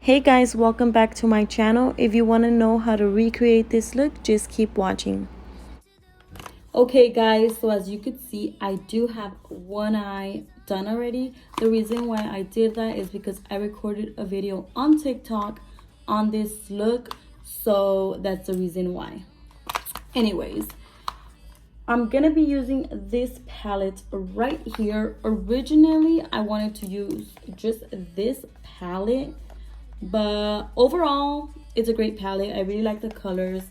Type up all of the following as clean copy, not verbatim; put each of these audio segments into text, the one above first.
Hey guys, welcome back to my channel. If you want to know how to recreate this look, just keep watching. Okay guys, so as you could see, I do have one eye done already. The reason why I did that is because I recorded a video on TikTok on this look, so that's the reason why. Anyways, I'm gonna be using this palette right here. Originally, I wanted to use just this palette, but overall it's a great palette. I really like the colors,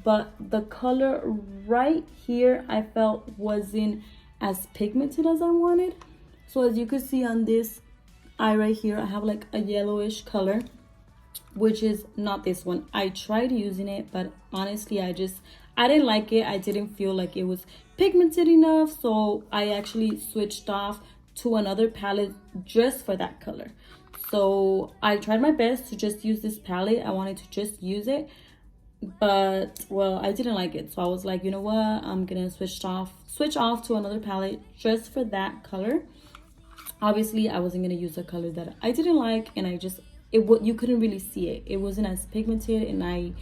but the color right here I felt wasn't as pigmented as I wanted. So as you can see on this eye right here, I have like a yellowish color, which is not this one. I tried using it, but honestly I didn't like it. I didn't feel like it was pigmented enough, so I actually switched off to another palette just for that color. So I tried my best to just use this palette. I wanted to just use it, but well, I didn't like it. So I was like, you know what, I'm gonna switch off to another palette just for that color. Obviously I wasn't gonna use a color that I didn't like, and you couldn't really see it. It wasn't as pigmented, and I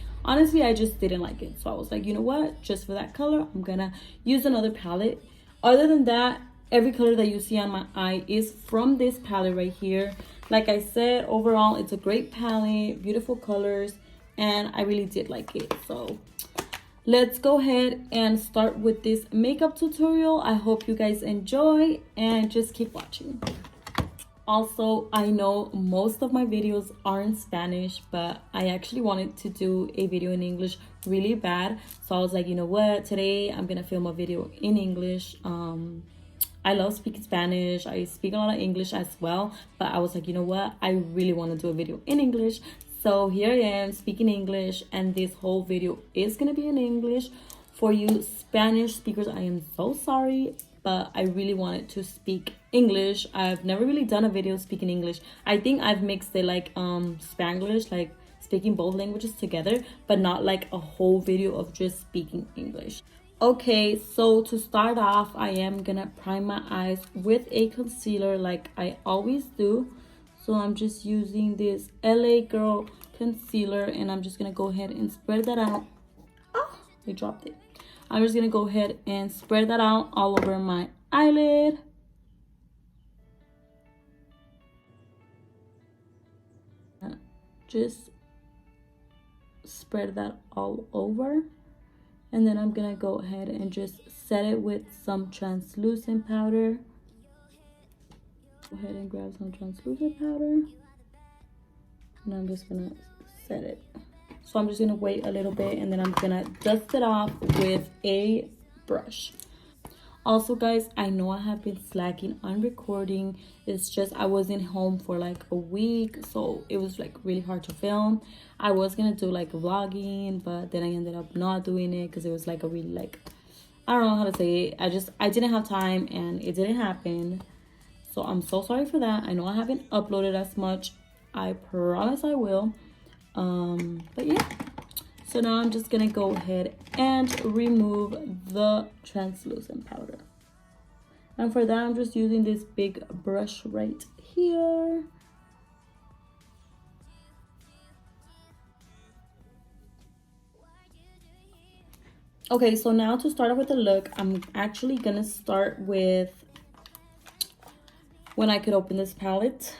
just didn't like it. So I was like, you know what, just for that color I'm gonna use another palette. Other than that, every color that you see on my eye is from this palette right here. Like I said, overall it's a great palette, beautiful colors, and I really did like it. So let's go ahead and start with this makeup tutorial. I hope you guys enjoy and just keep watching. Also, I know most of my videos are in Spanish, but I actually wanted to do a video in English really bad. So I was like, you know what, today I'm gonna film a video in English. I love speaking Spanish. I speak a lot of English as well, but I was like, you know what, I really want to do a video in English. So here I am speaking English, and this whole video is gonna be in English. For you Spanish speakers, I am so sorry, but I really wanted to speak English. I've never really done a video speaking English. I think I've mixed it like Spanglish, like speaking both languages together, but not like a whole video of just speaking English. Okay, so to start off, I am gonna prime my eyes with a concealer like I always do. So I'm just using this LA Girl concealer, and I'm just gonna go ahead and spread that out. Oh, I dropped it. I'm just gonna go ahead and spread that out all over my eyelid. Just spread that all over. And then I'm gonna go ahead and just set it with some translucent powder. Go ahead and grab some translucent powder, and I'm just gonna set it. So I'm just gonna wait a little bit, and then I'm gonna dust it off with a brush. Also guys, I know I have been slacking on recording. It's just I wasn't home for like a week, so it was like really hard to film. I was gonna do like vlogging, but then I ended up not doing it because it was like a really like, I don't know how to say it. I didn't have time, and it didn't happen. So I'm so sorry for that. I know I haven't uploaded as much. I promise I will. But yeah. So now I'm just gonna go ahead and remove the translucent powder. And for that, I'm just using this big brush right here. Okay, so now to start off with the look, I'm actually gonna start with when I could open this palette.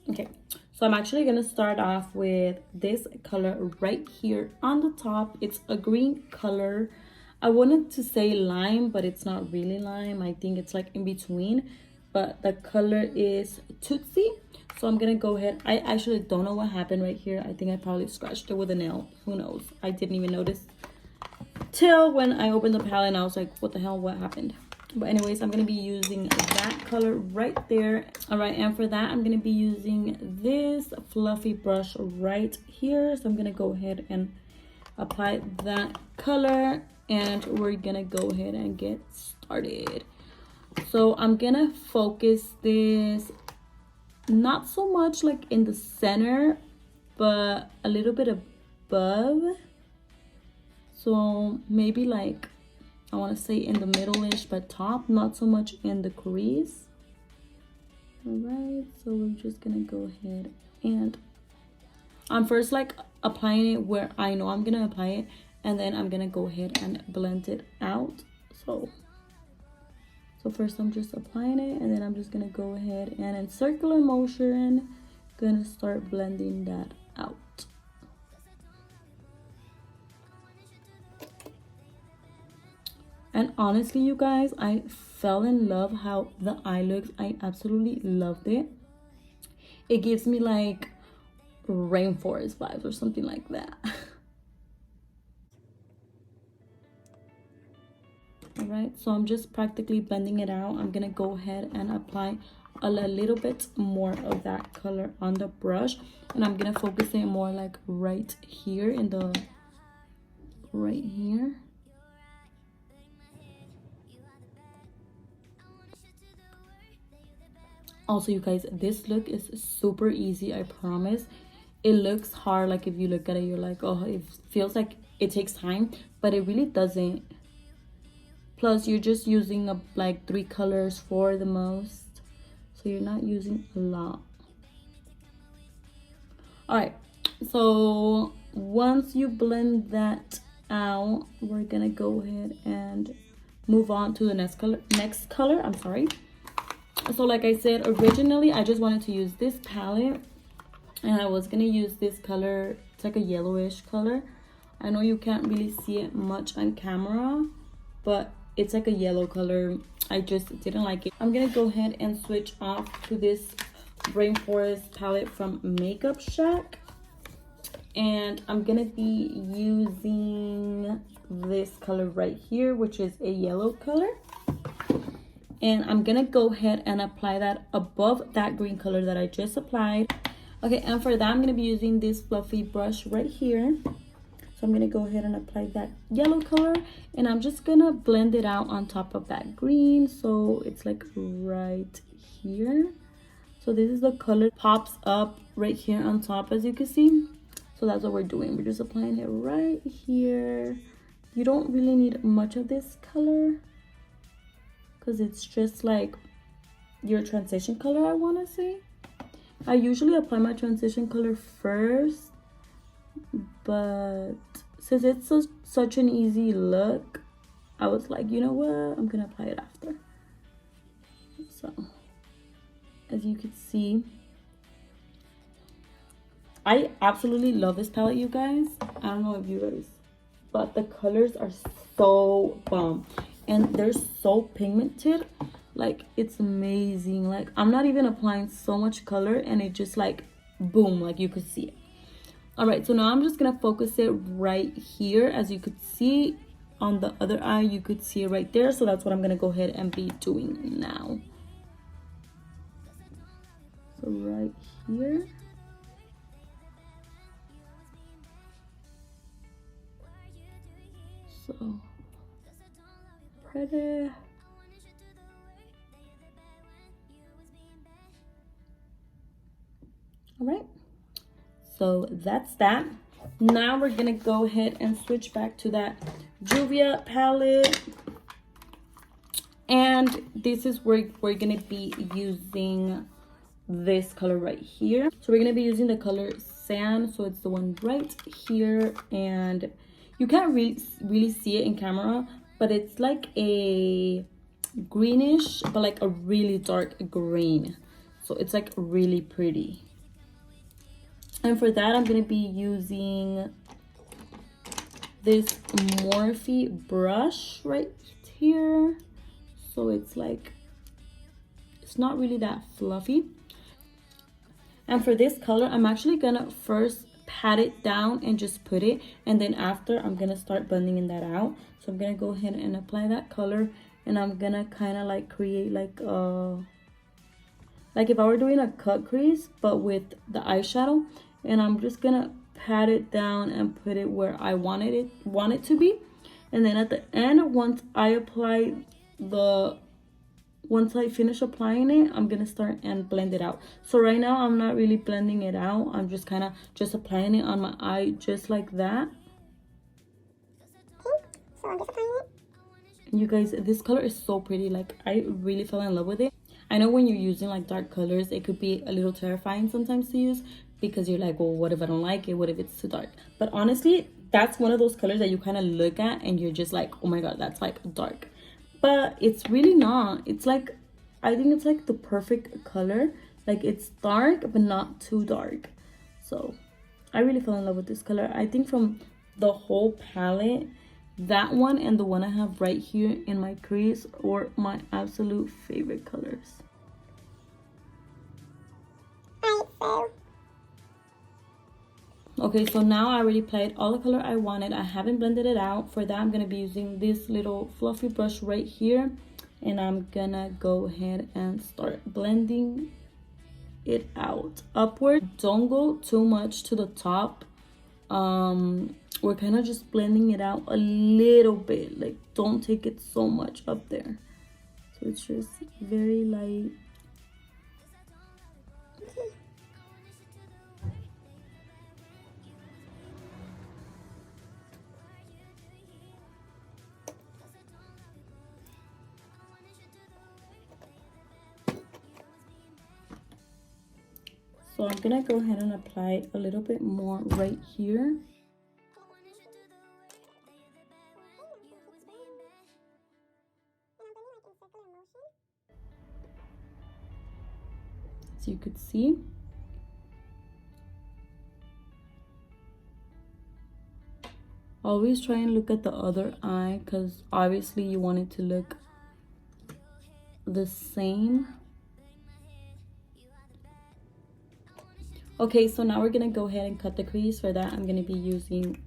Okay, so I'm actually gonna start off with this color right here on the top. It's a green color. I wanted to say lime, but it's not really lime. I think it's like in between, but the color is Tootsie. So I'm gonna go ahead. I actually don't know what happened right here. I think I probably scratched it with a nail. Who knows? I didn't even notice till when I opened the palette, and I was like, what the hell, what happened? But anyways, I'm gonna be using that color right there. All right, and for that, I'm gonna be using this fluffy brush right here. So I'm gonna go ahead and apply that color, and we're gonna go ahead and get started. So I'm gonna focus this not so much like in the center, but a little bit above. So maybe like, I want to say in the middle-ish, but top, not so much in the crease. All right, so we're just gonna go ahead And I'm first like applying it where I know I'm gonna apply it, and then I'm gonna go ahead and blend it out. So first I'm just applying it, and then I'm just gonna go ahead and in circular motion gonna start blending that out. And honestly, you guys, I fell in love how the eye looks. I absolutely loved it. It gives me like rainforest vibes or something like that. All right, so I'm just practically blending it out. I'm gonna go ahead and apply a little bit more of that color on the brush, and I'm gonna focus it more like right here in the right here. Also, you guys, this look is super easy, I promise. It looks hard, like if you look at it you're like, oh, it feels like it takes time, but it really doesn't. Plus you're just using like 3 colors for the most, so you're not using a lot. All right, so once you blend that out, we're gonna go ahead and move on to the next color. I'm sorry. So like I said, originally I just wanted to use this palette, and I was gonna use this color. It's like a yellowish color. I know you can't really see it much on camera, but it's like a yellow color. I just didn't like it. I'm gonna go ahead and switch off to this Rainforest palette from Makeup Shack, and I'm gonna be using this color right here, which is a yellow color. And I'm gonna go ahead and apply that above that green color that I just applied. Okay, and for that I'm gonna be using this fluffy brush right here. So I'm gonna go ahead and apply that yellow color, and I'm just gonna blend it out on top of that green, so it's like right here. So this is the color pops up right here on top, as you can see. So that's what we're doing. We're just applying it right here. You don't really need much of this color, because it's just like your transition color, I want to say. I usually apply my transition color first, but since it's such an easy look, I was like, you know what, I'm gonna apply it after. So as you can see, I absolutely love this palette, you guys. I don't know if you guys, but the colors are so bomb, and they're so pigmented. Like, it's amazing. Like, I'm not even applying so much color, and it just like boom, like you could see it. All right, so now I'm just gonna focus it right here. As you could see on the other eye, you could see it right there. So that's what I'm gonna go ahead and be doing now. So right here. So pretty. All right, so that's that. Now we're gonna go ahead and switch back to that Juvia palette, and this is where we're gonna be using this color right here. So we're gonna be using the color Sand, so it's the one right here, and you can't really see it in camera, but it's like a greenish, but like a really dark green, so it's like really pretty. And for that, I'm gonna be using this Morphe brush right here. So it's like, it's not really that fluffy. And for this color, I'm actually gonna first pat it down and just put it, and then after I'm gonna start blending that out. So I'm gonna go ahead and apply that color, and I'm gonna kind of like create like if I were doing a cut crease but with the eyeshadow, and I'm just gonna pat it down and put it where I want it to be. And then at the end, once I finish applying it, I'm gonna start and blend it out. So right now I'm not really blending it out, I'm just kind of just applying it on my eye, just like that. So I'm just applying it. You guys, this color is so pretty. Like, I really fell in love with it. I know when you're using like dark colors, it could be a little terrifying sometimes to use, because you're like, well, what if I don't like it? What if it's too dark? But honestly, that's one of those colors that you kind of look at and you're just like, oh my god, that's like dark. But it's really not. It's like, I think it's like the perfect color. Like, it's dark but not too dark. So I really fell in love with this color. I think from the whole palette, that one and the one I have right here in my crease are my absolute favorite colors. Okay, so now I already applied all the color I wanted. I haven't blended it out. For that, I'm going to be using this little fluffy brush right here. And I'm going to go ahead and start blending it out upward. Don't go too much to the top. We're kind of just blending it out a little bit. Like, don't take it so much up there. So it's just very light. So I'm gonna go ahead and apply a little bit more right here. So you could see. Always try and look at the other eye, because obviously you want it to look the same. Okay, so now we're gonna go ahead and cut the crease. For that, I'm gonna be using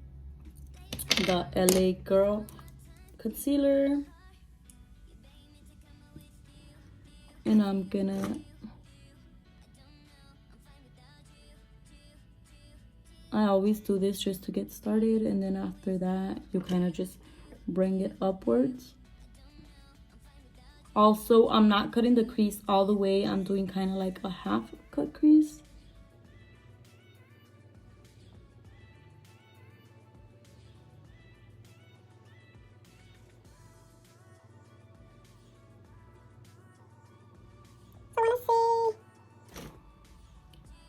the LA Girl concealer, and I'm gonna I always do this just to get started, and then after that you kind of just bring it upwards. Also, I'm not cutting the crease all the way. I'm doing kind of like a half cut crease.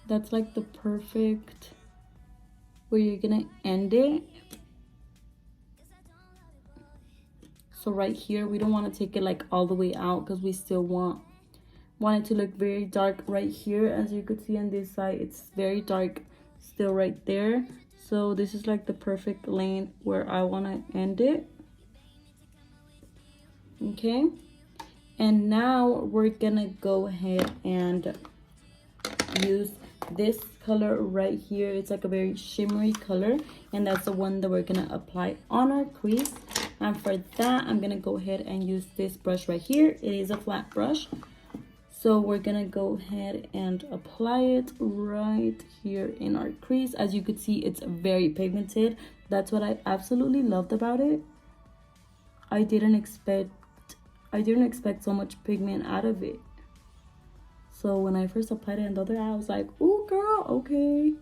That's like the perfect where you're gonna end it. So right here, we don't want to take it like all the way out, because we still want it to look very dark right here. As you could see on this side, it's very dark still right there. So this is like the perfect length where I want to end it. Okay, and now we're gonna go ahead and use this color right here. It's like a very shimmery color, and that's the one that we're gonna apply on our crease. And for that, I'm gonna go ahead and use this brush right here. It is a flat brush, so we're gonna go ahead and apply it right here in our crease. As you could see, it's very pigmented. That's what I absolutely loved about it. I didn't expect so much pigment out of it. So when I first applied it in the other eye, I was like, "Ooh, girl, okay."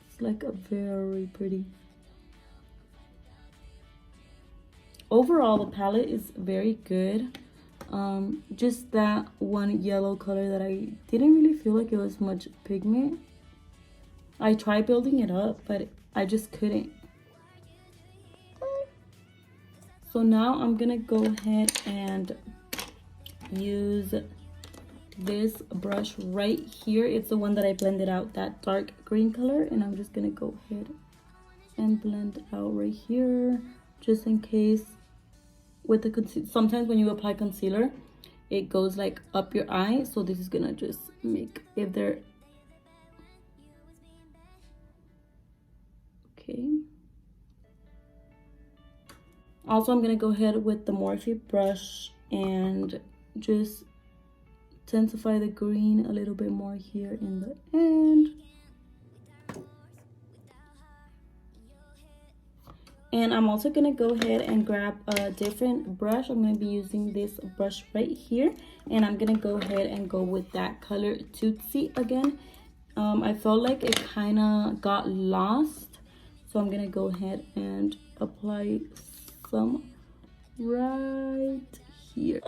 It's like a very pretty. Overall, the palette is very good. Just that one yellow color that I didn't really feel like it was much pigment. I tried building it up, but I just couldn't. So now I'm gonna go ahead and use this brush right here. It's the one that I blended out that dark green color, and I'm just gonna go ahead and blend out right here, just in case. With the concealer, sometimes when you apply concealer, it goes like up your eye, so this is gonna just make, if there, okay. Also, I'm gonna go ahead with the Morphe brush and just intensify the green a little bit more here in the end. And I'm also gonna go ahead and grab a different brush. I'm gonna be using this brush right here, and I'm gonna go ahead and go with that color Tootsie again. I felt like it kind of got lost, so I'm gonna go ahead and apply some right here.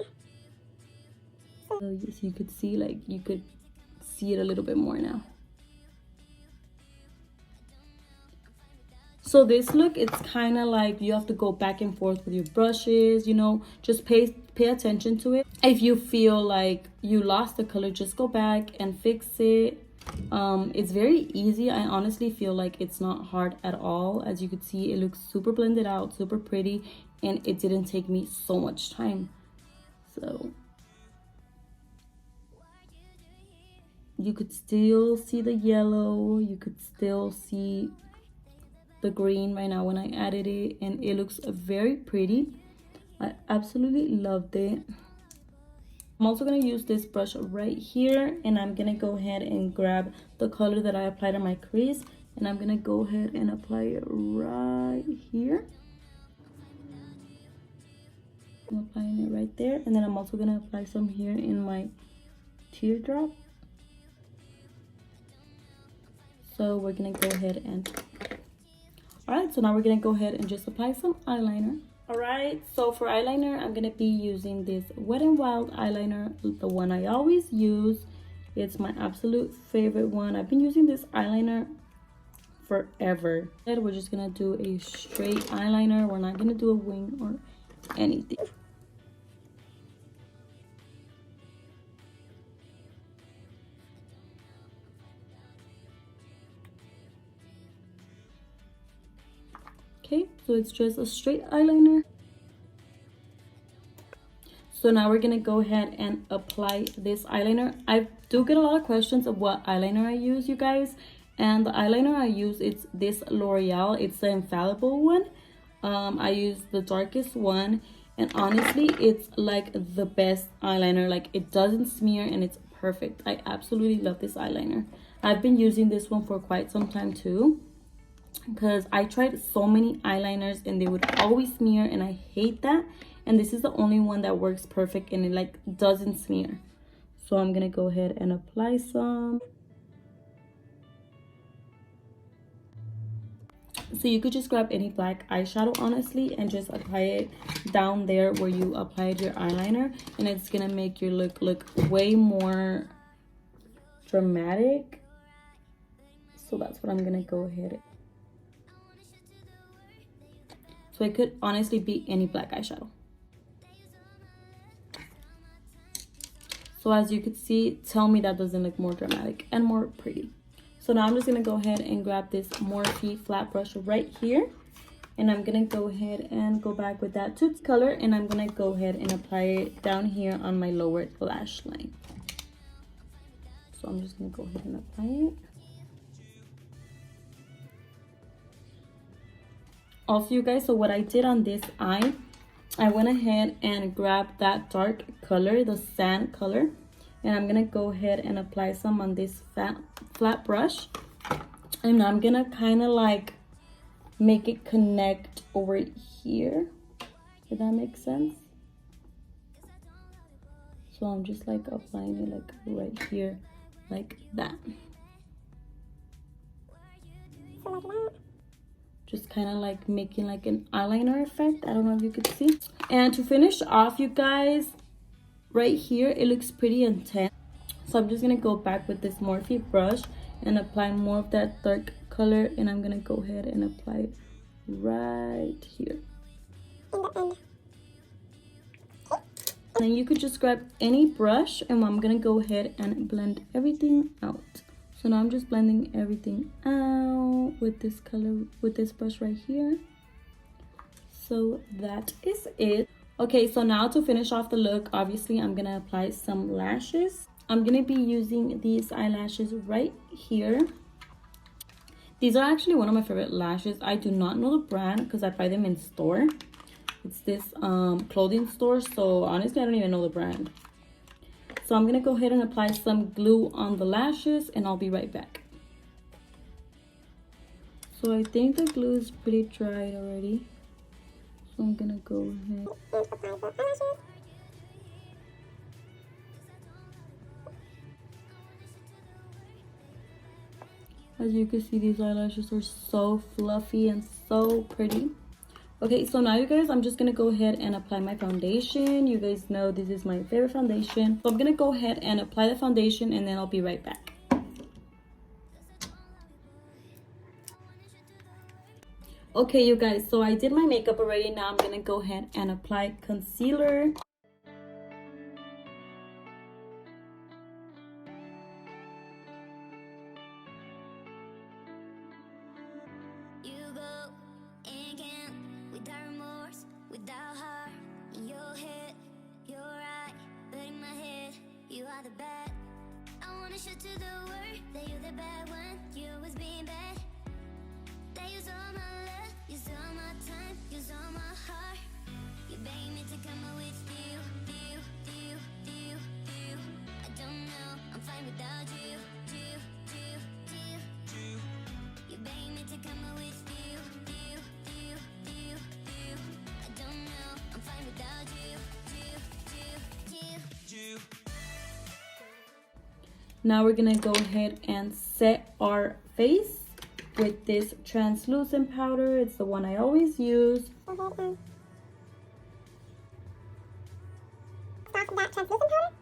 So you could see, like, you could see it a little bit more now. So this look, it's kind of like you have to go back and forth with your brushes, you know, just pay attention to it. If you feel like you lost the color, just go back and fix it. It's very easy. I honestly feel like it's not hard at all. As you could see, it looks super blended out, super pretty, and it didn't take me so much time. So you could still see the yellow, you could still see the green right now when I added it, and it looks very pretty. I absolutely loved it. I'm also going to use this brush right here, and I'm going to go ahead and grab the color that I applied on my crease, and I'm going to go ahead and apply it right here. I'm applying it right there, and then I'm also going to apply some here in my teardrop. So we're going to go ahead and... Alright, so now we're going to go ahead and just apply some eyeliner. Alright, so for eyeliner, I'm going to be using this Wet n Wild eyeliner, the one I always use. It's my absolute favorite one. I've been using this eyeliner forever. And we're just going to do a straight eyeliner. We're not going to do a wing or anything. Okay, so it's just a straight eyeliner. So now we're gonna go ahead and apply this eyeliner. I do get a lot of questions of what eyeliner I use, you guys. And the eyeliner I use, it's this L'Oreal. It's the infallible one. I use the darkest one. And honestly, it's like the best eyeliner. Like, it doesn't smear and it's perfect. I absolutely love this eyeliner. I've been using this one for quite some time too, because I tried so many eyeliners and they would always smear, and I hate that. And this is the only one that works perfect and it like doesn't smear. So I'm gonna go ahead and apply some. So you could just grab any black eyeshadow, honestly, and just apply it down there where you applied your eyeliner, and it's gonna make your look way more dramatic. So that's what I'm gonna go ahead. So it could honestly be any black eyeshadow. So as you could see, tell me that doesn't look more dramatic and more pretty. So now I'm just going to go ahead and grab this Morphe flat brush right here. And I'm going to go ahead and go back with that Toots color. And I'm going to go ahead and apply it down here on my lower lash line. So I'm just going to go ahead and apply it. Also, you guys, so what I did on this eye, I went ahead and grabbed that dark color, the sand color, and I'm gonna go ahead and apply some on this flat brush, and I'm gonna kind of like make it connect over here, if that makes sense. So I'm just like applying it like right here, like that. Just kind of like making like an eyeliner effect. I don't know if you could see. And to finish off, you guys, right here it looks pretty intense, so I'm just gonna go back with this Morphe brush and apply more of that dark color, and I'm gonna go ahead and apply it right here. And then you could just grab any brush, and I'm gonna go ahead and blend everything out. So now I'm just blending everything out with this color, with this brush right here. So that is it. Okay, so now to finish off the look, obviously I'm gonna apply some lashes. I'm gonna be using these eyelashes right here. These are actually one of my favorite lashes. I do not know the brand because I buy them in store. It's this clothing store, so honestly I don't even know the brand. So I'm gonna go ahead and apply some glue on the lashes, and I'll be right back. So I think the glue is pretty dried already. So I'm gonna go ahead. As you can see, these eyelashes are so fluffy and so pretty. Okay, so now you guys, I'm just gonna go ahead and apply my foundation. You guys know this is my favorite foundation. So I'm gonna go ahead and apply the foundation, and then I'll be right back. Okay, you guys, so I did my makeup already. Now I'm gonna go ahead and apply concealer. You go and can't, without remorse, without heart. In your head, you're right, but in my head, you are the bad. I wanna show to the world that you're the bad one. You always being bad. That use all my love, use all my time, use all my heart. You beg me to come out with you, you, you, you, you. I don't know, I'm fine without you, you, you, you, you. You beg me to come out with you, you, you, you, you. I don't know, I'm fine without you, you, you, you, you. Now we're gonna go ahead and set our face with this translucent powder. It's the one I always use. Stock that translucent powder.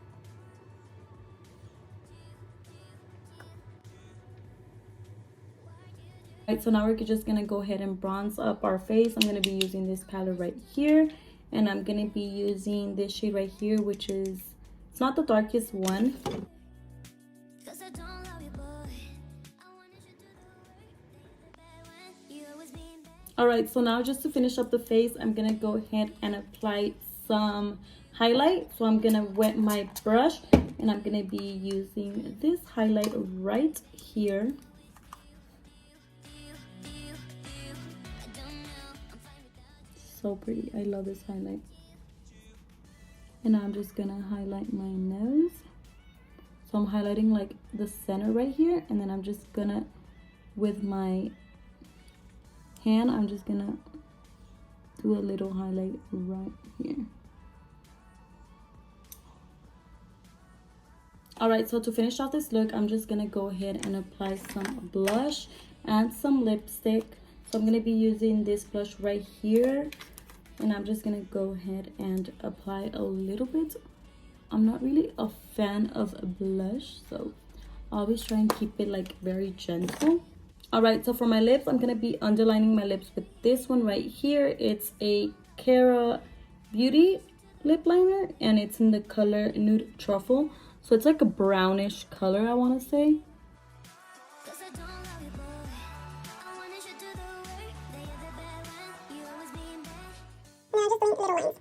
Right, so now we're just gonna go ahead and bronze up our face. I'm gonna be using this palette right here, and I'm gonna be using this shade right here, which is, it's not the darkest one. Cause I don't love you, boy. I wanna show to the world that you're the bad one. You always being bad. All right, so now just to finish up the face, I'm gonna go ahead and apply some highlight. So I'm gonna wet my brush, and I'm gonna be using this highlight right here. So pretty. I love this highlight. And now I'm just gonna highlight my nose. So I'm highlighting like the center right here, and then I'm just gonna, with my hand, I'm just gonna do a little highlight right here. All right, so to finish off this look, I'm just gonna go ahead and apply some blush and some lipstick. So I'm gonna be using this blush right here, and I'm just gonna go ahead and apply a little bit. I'm not really a fan of blush, so I always try and keep it like very gentle. All right, so for my lips, I'm gonna be underlining my lips with this one right here. It's a Kara Beauty lip liner, and it's in the color Nude Truffle. So it's like a brownish color, I wanna say. Cause I don't love you, boy. I wanna show to the world that you're the bad one. You always being bad. No, just doing little lines.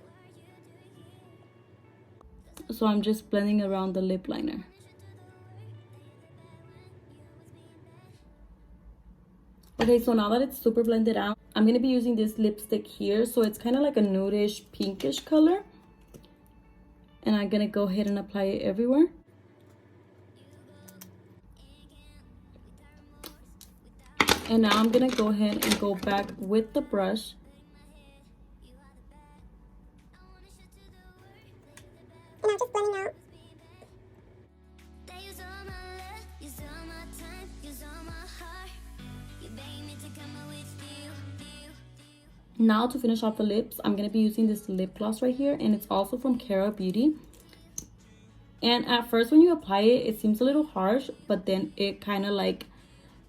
So I'm just blending around the lip liner. Okay, so now that it's super blended out, I'm gonna be using this lipstick here. So it's kind of like a nudish pinkish color. And I'm gonna go ahead and apply it everywhere. And now I'm gonna go ahead and go back with the brush. And I'm just blending out. They use all my love, use all my time, use all my heart. You beg me to come out with you, you, you. Now to finish off the lips, I'm gonna be using this lip gloss right here, and it's also from Kara Beauty. And at first when you apply it, it seems a little harsh, but then it kind of like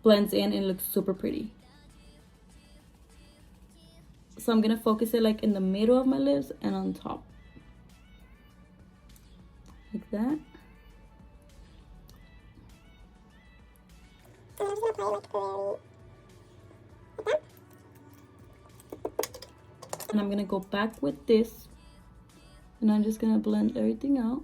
blends in and looks super pretty. So I'm gonna focus it like in the middle of my lips and on top. Like that. And I'm just gonna apply like very, like that. And I'm gonna go back with this, and I'm just gonna blend everything out.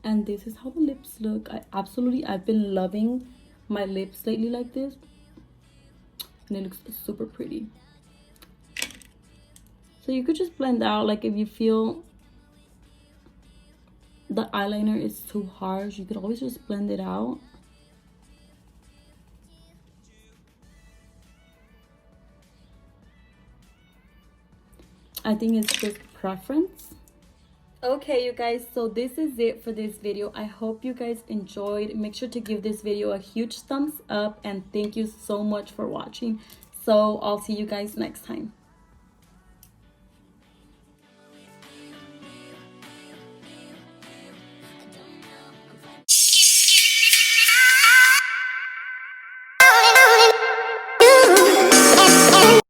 And this is how the lips look. I've been loving my lips lately like this, and it looks super pretty. So you could just blend out, like if you feel the eyeliner is too harsh, you could always just blend it out. I think it's just preference. Okay, you guys, so this is it for this video. I hope you guys enjoyed. Make sure to give this video a huge thumbs up, and thank you so much for watching. So I'll see you guys next time.